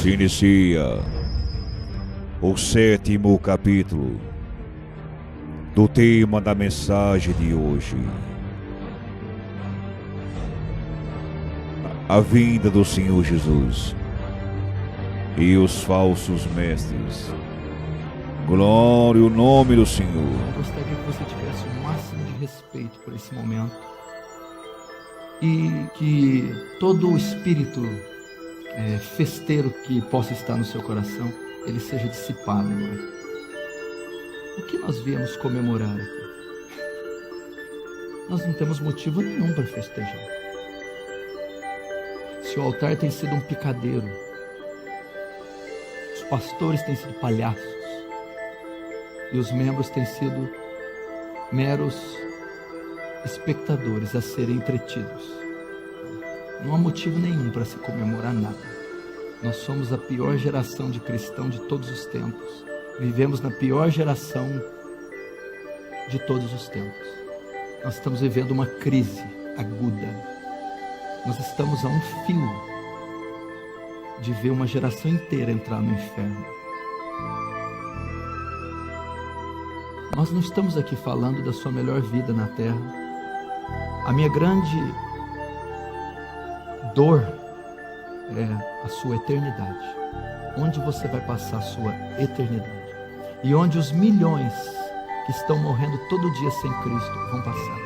Se inicia o 7º capítulo do tema da mensagem de hoje: a vinda do Senhor Jesus e os falsos mestres. Glória ao nome do Senhor. Eu gostaria que você tivesse o máximo de respeito por esse momento e que todo o espírito festeiro que possa estar no seu coração, ele seja dissipado agora. O que nós viemos comemorar aqui? Nós não temos motivo nenhum para festejar. Se o altar tem sido um picadeiro, os pastores têm sido palhaços e os membros têm sido meros espectadores a serem entretidos, não há motivo nenhum para se comemorar nada. Nós somos a pior geração de cristão de todos os tempos. Vivemos na pior geração de todos os tempos. Nós estamos vivendo uma crise aguda. Nós estamos a um fio de ver uma geração inteira entrar no inferno. Nós não estamos aqui falando da sua melhor vida na terra. A minha grande dor é a sua eternidade. Onde você vai passar a sua eternidade? E onde os milhões que estão morrendo todo dia sem Cristo vão passar?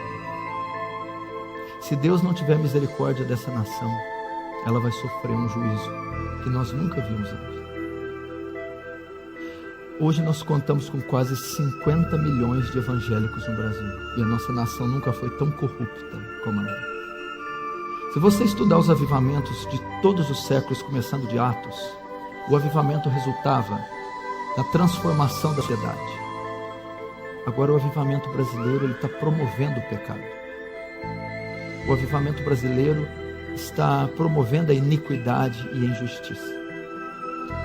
Se Deus não tiver misericórdia dessa nação, ela vai sofrer um juízo que nós nunca vimos antes. Hoje nós contamos com quase 50 milhões de evangélicos no Brasil. E a nossa nação nunca foi tão corrupta como ela. Se você estudar os avivamentos de todos os séculos, começando de Atos, o avivamento resultava na transformação da sociedade. Agora o avivamento brasileiro está promovendo o pecado. O avivamento brasileiro está promovendo a iniquidade e a injustiça.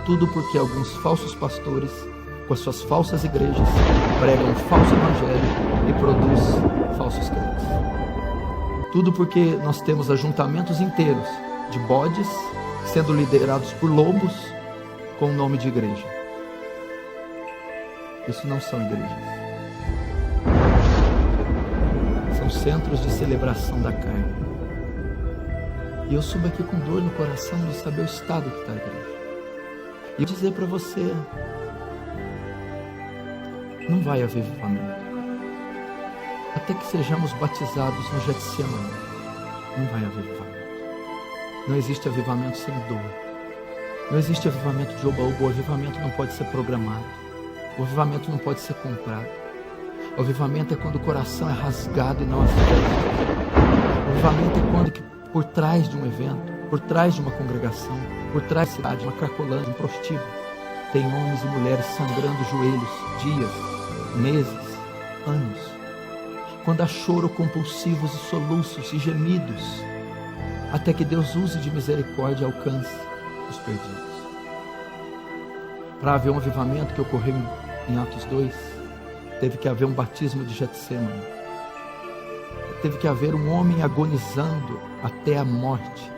Tudo porque alguns falsos pastores, com as suas falsas igrejas, pregam um falso evangelho e produz falsos crentes. Tudo porque nós temos ajuntamentos inteiros de bodes sendo liderados por lobos com o nome de igreja. Isso não são igrejas. São centros de celebração da carne. E eu subo aqui com dor no coração de saber o estado que está a igreja. E eu dizer para você, não vai haver avivamento. Até que sejamos batizados no Getsemane, não vai haver avivamento. Não existe avivamento sem dor. Não existe avivamento de oba-oba. O avivamento não pode ser programado. O avivamento não pode ser comprado. O avivamento é quando o coração é rasgado e não afetado. O avivamento é quando, por trás de um evento, por trás de uma congregação, por trás da cidade, uma cracolândia, um prostíbulo, tem homens e mulheres sangrando os joelhos, dias, meses, anos. Quando há choro compulsivos e soluços e gemidos, até que Deus use de misericórdia e alcance os perdidos. Para haver um avivamento que ocorreu em Atos 2, teve que haver um batismo de Getsemane. Teve que haver um homem agonizando até a morte.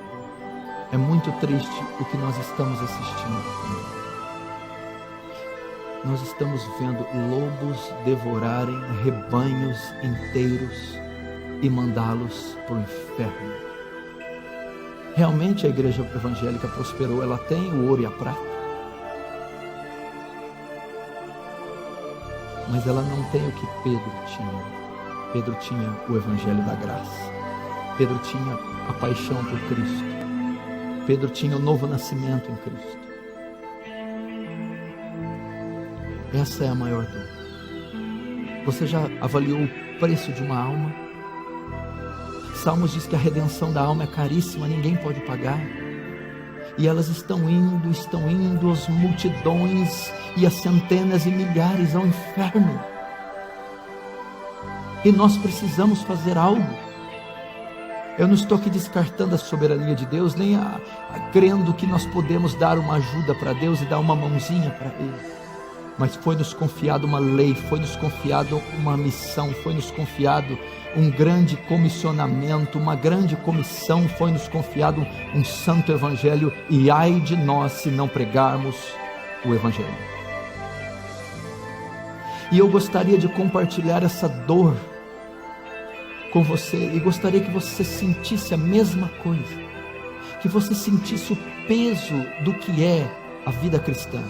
É muito triste o que nós estamos assistindo. Nós estamos vendo lobos devorarem rebanhos inteiros e mandá-los para o inferno. Realmente a igreja evangélica prosperou, ela tem o ouro e a prata, mas ela não tem o que Pedro tinha. Pedro tinha o evangelho da graça. Pedro tinha a paixão por Cristo. Pedro tinha o novo nascimento em Cristo. Essa é a maior dor. Você já avaliou o preço de uma alma? Salmos diz que a redenção da alma é caríssima, ninguém pode pagar. E elas estão indo as multidões e as centenas e milhares ao inferno. E nós precisamos fazer algo. Eu não estou aqui descartando a soberania de Deus, nem crendo que nós podemos dar uma ajuda para Deus e dar uma mãozinha para Ele. mas foi-nos confiado uma lei, foi-nos confiado uma missão, foi-nos confiado um grande comissionamento, uma grande comissão, foi-nos confiado um santo evangelho, e ai de nós se não pregarmos o evangelho. E eu gostaria de compartilhar essa dor com você, e gostaria que você sentisse a mesma coisa, que você sentisse o peso do que é a vida cristã,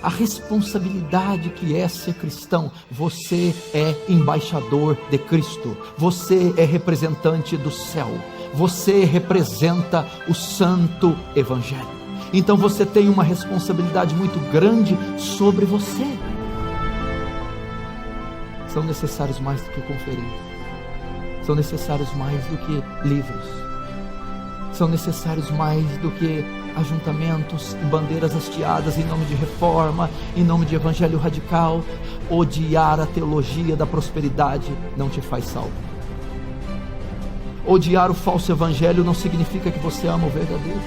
a responsabilidade que é ser cristão. Você é embaixador de Cristo, você é representante do céu, você representa o santo evangelho. Então você tem uma responsabilidade muito grande sobre você. São necessários mais do que conferências, são necessários mais do que livros, são necessários mais do que ajuntamentos e bandeiras hasteadas em nome de reforma, em nome de evangelho radical. Odiar a teologia da prosperidade não te faz salvo. Odiar o falso evangelho não significa que você ama o verdadeiro.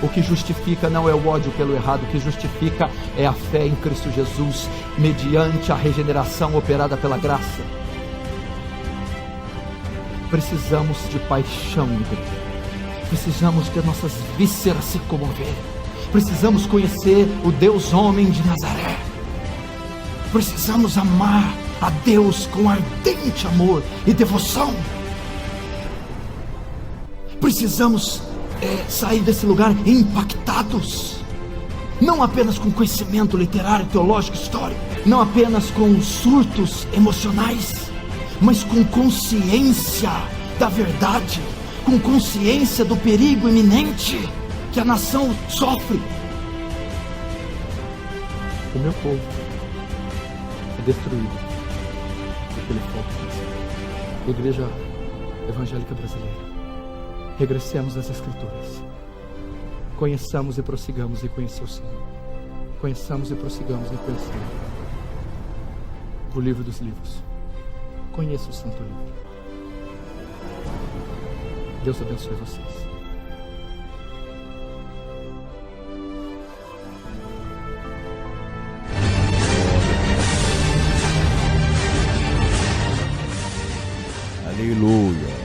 O que justifica não é o ódio pelo errado, o que justifica é a fé em Cristo Jesus, mediante a regeneração operada pela graça. Precisamos de paixão, igreja. Precisamos ter nossas vísceras se comoverem. Precisamos conhecer o Deus homem de Nazaré. Precisamos amar a Deus com ardente amor e devoção. Precisamos sair desse lugar impactados, não apenas com conhecimento literário, teológico, histórico, não apenas com surtos emocionais, mas com consciência da verdade, com consciência do perigo iminente que a nação sofre. O meu povo é destruído pelo fogo. Igreja Evangélica Brasileira, regressemos às Escrituras, conheçamos e prossigamos em conhecer o Senhor, conheçamos e prossigamos em conhecer o livro dos livros, conheça o Santo Livro. Deus abençoe vocês. Aleluia.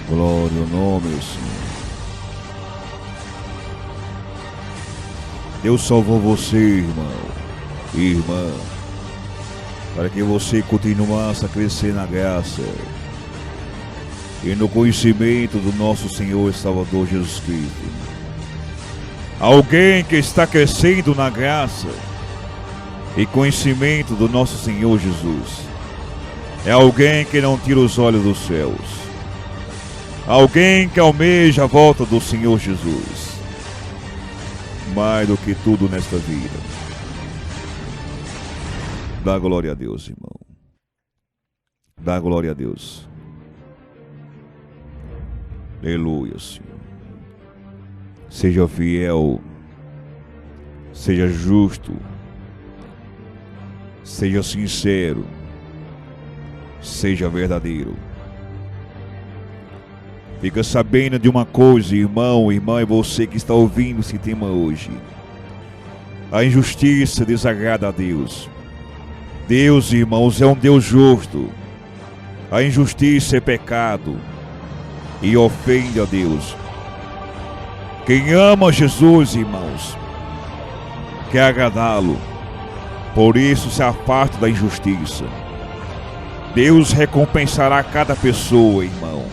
Glória ao nome do Senhor. Deus salvou você, irmão e irmã, para que você continuasse a crescer na graça e no conhecimento do nosso Senhor e Salvador Jesus Cristo. Alguém que está crescendo na graça e conhecimento do nosso Senhor Jesus é alguém que não tira os olhos dos céus, alguém que almeja a volta do Senhor Jesus mais do que tudo nesta vida. Dá glória a Deus, irmão. Dá glória a Deus. Aleluia, Senhor. Seja fiel, seja justo, seja sincero, seja verdadeiro. Fica sabendo de uma coisa, irmão, irmã, e você que está ouvindo esse tema hoje: a injustiça desagrada a Deus. Deus, irmãos, é um Deus justo. A injustiça é pecado e ofende a Deus. Quem ama Jesus, irmãos, quer agradá-lo, por isso se afasta da injustiça. Deus recompensará cada pessoa, irmão,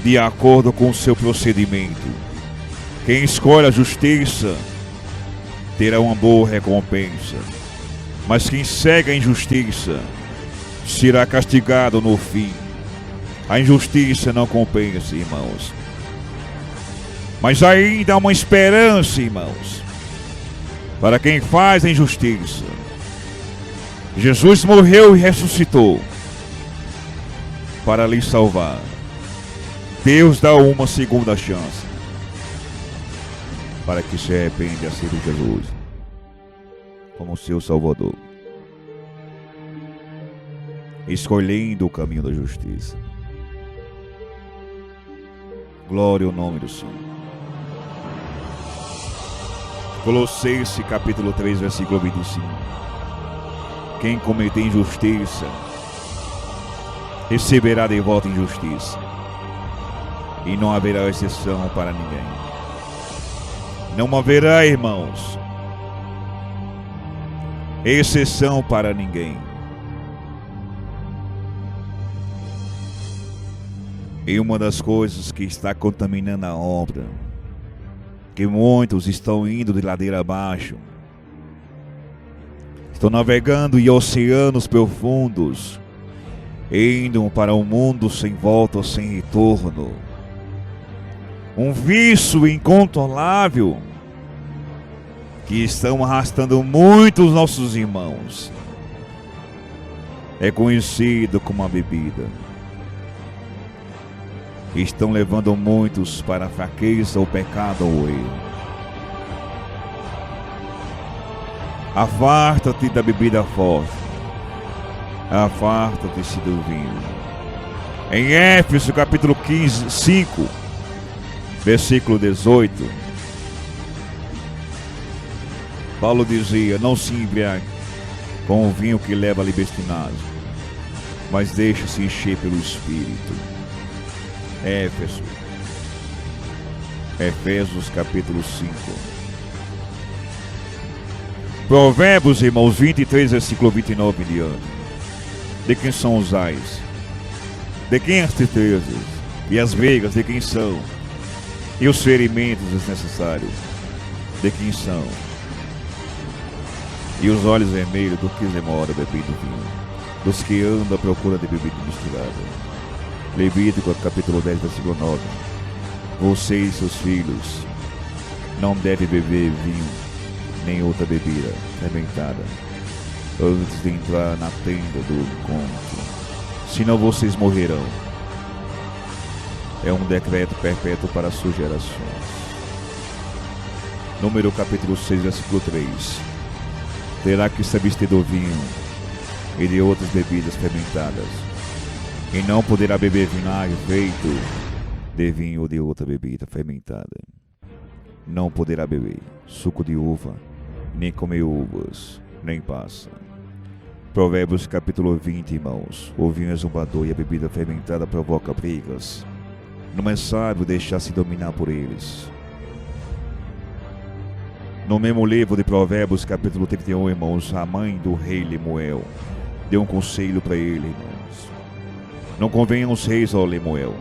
de acordo com o seu procedimento. Quem escolhe a justiça terá uma boa recompensa, mas quem segue a injustiça será castigado no fim. A injustiça não compensa, irmãos. Mas ainda há uma esperança, irmãos, para quem faz a injustiça. Jesus morreu e ressuscitou para lhe salvar. Deus dá uma segunda chance para que se arrependa e aceite Jesus como seu Salvador, escolhendo o caminho da justiça. Glória ao nome do Senhor. Colossenses capítulo 3, versículo 25. Quem cometer injustiça receberá de volta injustiça, e não haverá exceção para ninguém. Não haverá, irmãos, exceção para ninguém. E uma das coisas que está contaminando a obra, que muitos estão indo de ladeira abaixo, estão navegando em oceanos profundos, indo para um mundo sem volta, sem retorno. Um vício incontrolável que estão arrastando muitos nossos irmãos. É conhecido como a bebida. Estão levando muitos para a fraqueza, o pecado ou o erro. Afarta-te da bebida forte. Afarta-te do vinho. Em Éfeso capítulo 5, versículo 18, Paulo dizia: não se embriague com o vinho que leva à libertinagem, mas deixe-se encher pelo Espírito. Efésios capítulo 5. Provérbios, irmãos, 23, versículo 29 em diante. De quem são os ais? De quem as tristezas? E as brigas, de quem são? E os ferimentos desnecessários, de quem são? E os olhos vermelhos, do que demora bebendo vinho? Dos que andam à procura de bebida misturada. Levítico capítulo 10, versículo 9. Você e seus filhos não devem beber vinho, nem outra bebida fermentada, antes de entrar na tenda do encontro, senão vocês morrerão. É um decreto perpétuo para as suas gerações. Número capítulo 6, versículo 3. Terá que se abster do vinho e de outras bebidas fermentadas, e não poderá beber vinagre feito de vinho ou de outra bebida fermentada. Não poderá beber suco de uva, nem comer uvas, nem passa. Provérbios capítulo 20, irmãos. O vinho é zombador e a bebida fermentada provoca brigas. Não é sábio deixar-se dominar por eles. No mesmo livro de Provérbios capítulo 31, irmãos, a mãe do rei Lemuel deu um conselho para ele, irmãos. Não convém aos reis, ó Lemuel,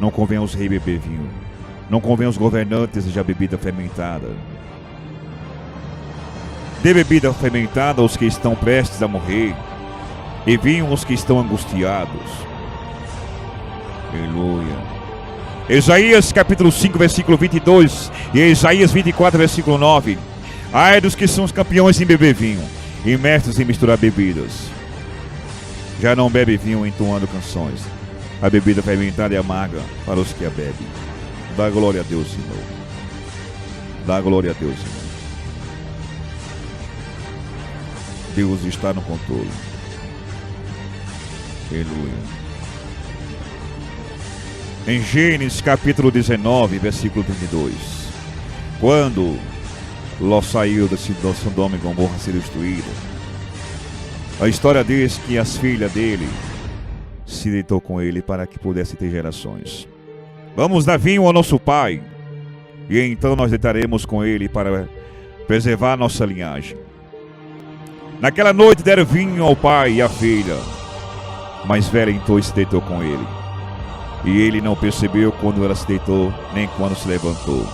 não convém aos reis beber vinho, não convém aos governantes já bebida fermentada. Dê bebida fermentada aos que estão prestes a morrer, e vinho aos que estão angustiados. Aleluia. Isaías capítulo 5, versículo 22, e Isaías 24, versículo 9. Ai dos que são os campeões em beber vinho, e mestres em misturar bebidas. Já não bebe vinho entoando canções. A bebida fermentada é amarga para os que a bebem. Dá glória a Deus, Senhor. Dá glória a Deus, Senhor. Deus está no controle. Aleluia. Em Gênesis capítulo 19, versículo 32. Quando Ló saiu de Sodoma e Gomorra a ser destruída, a história diz que as filhas dele se deitou com ele para que pudesse ter gerações. Vamos dar vinho ao nosso pai, e então nós deitaremos com ele para preservar a nossa linhagem. Naquela noite deram vinho ao pai e à filha, mas velha então se deitou com ele, e ele não percebeu quando ela se deitou, nem quando se levantou.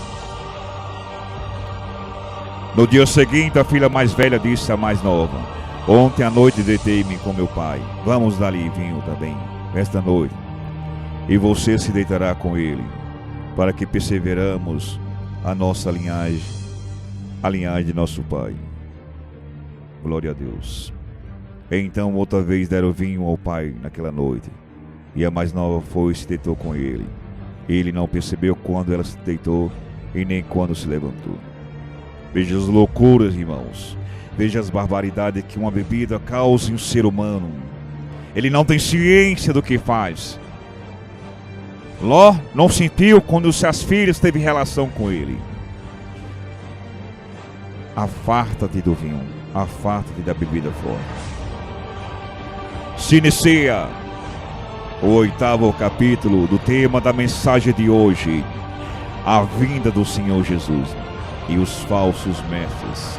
No dia seguinte, a filha mais velha disse à mais nova: ontem à noite deitei-me com meu pai. Vamos dar-lhe vinho também esta noite, e você se deitará com ele, para que perseveramos a nossa linhagem, a linhagem de nosso pai. Glória a Deus. Então outra vez deram vinho ao pai naquela noite, e a mais nova foi e se deitou com ele. Ele não percebeu quando ela se deitou, e nem quando se levantou. Veja as loucuras, irmãos. Veja as barbaridades que uma bebida causa em um ser humano. Ele não tem ciência do que faz. Ló não sentiu quando as filhas teve relação com ele. Afarta-te do vinho, afarta-te da bebida forte. Se inicia o 8º capítulo do tema da mensagem de hoje, a vinda do Senhor Jesus e os falsos mestres.